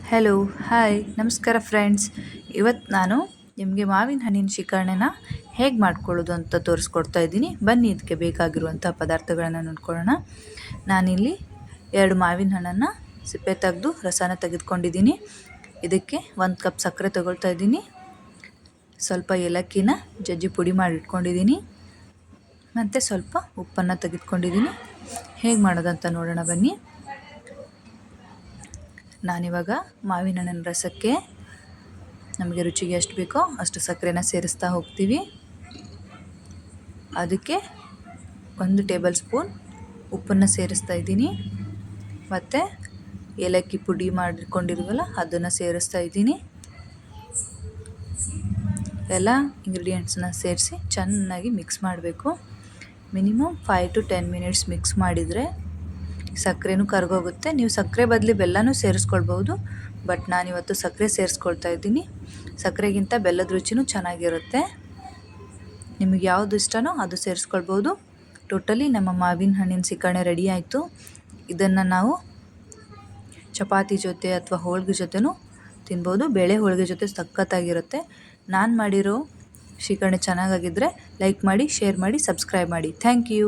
Hello hi ನಮಸ್ಕಾರ friends. ಇವತ್ತು ನಾನು ನಿಮಗೆ ಮಾವಿನ ಹಣ್ಣಿನ ಶಿಕರಣೆನ ಹೇಗೆ ಮಾಡ್ಕೊಳ್ಳೋದು ಅಂತ ತೋರಿಸ್ಕೊಡ್ತಾ ಇದ್ದೀನಿ. ಬನ್ನಿ ಇದಕ್ಕೆ ಬೇಕಾಗಿರುವಂಥ ಪದಾರ್ಥಗಳನ್ನು ನೋಡ್ಕೊಳ್ಳೋಣ. ನಾನಿಲ್ಲಿ 2 ಮಾವಿನ ಹಣ್ಣನ್ನು ಸಿಪ್ಪೆ ತೆಗೆದು ರಸನ ತೆಗೆದುಕೊಂಡಿದ್ದೀನಿ. ಇದಕ್ಕೆ 1 ಕಪ್ ಸಕ್ಕರೆ ತಗೊಳ್ತಾ ಇದ್ದೀನಿ. ಸ್ವಲ್ಪ ಏಲಕ್ಕಿನ ಜಜ್ಜಿ ಪುಡಿ ಮಾಡಿ ಇಟ್ಕೊಂಡಿದ್ದೀನಿ. ಮತ್ತು ಸ್ವಲ್ಪ ಉಪ್ಪನ್ನು ತೆಗೆದುಕೊಂಡಿದ್ದೀನಿ. ಹೇಗೆ ಮಾಡೋದಂತ ನೋಡೋಣ ಬನ್ನಿ. ನಾನಿವಾಗ ಮಾವಿನ ಹಣ್ಣಿನ ರಸಕ್ಕೆ ನಮಗೆ ರುಚಿಗೆ ಎಷ್ಟು ಬೇಕೋ ಅಷ್ಟು ಸಕ್ಕರೆನ ಸೇರಿಸ್ತಾ ಹೋಗ್ತೀವಿ. ಅದಕ್ಕೆ 1 ಟೇಬಲ್ ಸ್ಪೂನ್ ಉಪ್ಪನ್ನು ಸೇರಿಸ್ತಾ ಇದ್ದೀನಿ. ಮತ್ತು ಏಲಕ್ಕಿ ಪುಡಿ ಮಾಡಿಕೊಂಡಿರುವಲ್ಲ ಅದನ್ನು ಸೇರಿಸ್ತಾ ಇದ್ದೀನಿ. ಎಲ್ಲ ಇಂಗ್ರೀಡಿಯೆಂಟ್ಸನ್ನ ಸೇರಿಸಿ ಚೆನ್ನಾಗಿ ಮಿಕ್ಸ್ ಮಾಡಬೇಕು. ಮಿನಿಮಮ್ 5 to 10 ಮಿನಿಟ್ಸ್ ಮಿಕ್ಸ್ ಮಾಡಿದರೆ ಸಕ್ಕರೆನೂ ಕರಗೋಗುತ್ತೆ. ನೀವು ಸಕ್ಕರೆ ಬದಲು ಬೆಲ್ಲನೂ ಸೇರಿಸ್ಕೊಳ್ಬೋದು, ಬಟ್ ನಾನಿವತ್ತು ಸಕ್ಕರೆ ಸೇರಿಸ್ಕೊಳ್ತಾ ಇದ್ದೀನಿ. ಸಕ್ಕರೆಗಿಂತ ಬೆಲ್ಲದ ರುಚಿನೂ ಚೆನ್ನಾಗಿರುತ್ತೆ. ನಿಮಗೆ ಯಾವುದು ಇಷ್ಟನೋ ಅದು ಸೇರಿಸ್ಕೊಳ್ಬೋದು. ಟೋಟಲಿ ನಮ್ಮ ಮಾವಿನ ಹಣ್ಣಿನ ಶಿಕರಣೆ ರೆಡಿ ಆಯಿತು. ಇದನ್ನು ನಾವು ಚಪಾತಿ ಜೊತೆ ಅಥವಾ ಹೋಳಿಗೆ ಜೊತೆನೂ ತಿನ್ಬೋದು. ಬೇಳೆ ಹೋಳಿಗೆ ಜೊತೆ ಸಖತ್ತಾಗಿರುತ್ತೆ. ನಾನು ಮಾಡಿರೋ ಶಿಕರಣೆ ಚೆನ್ನಾಗಾಗಿದ್ದರೆ ಲೈಕ್ ಮಾಡಿ, ಶೇರ್ ಮಾಡಿ, ಸಬ್ಸ್ಕ್ರೈಬ್ ಮಾಡಿ. Thank you.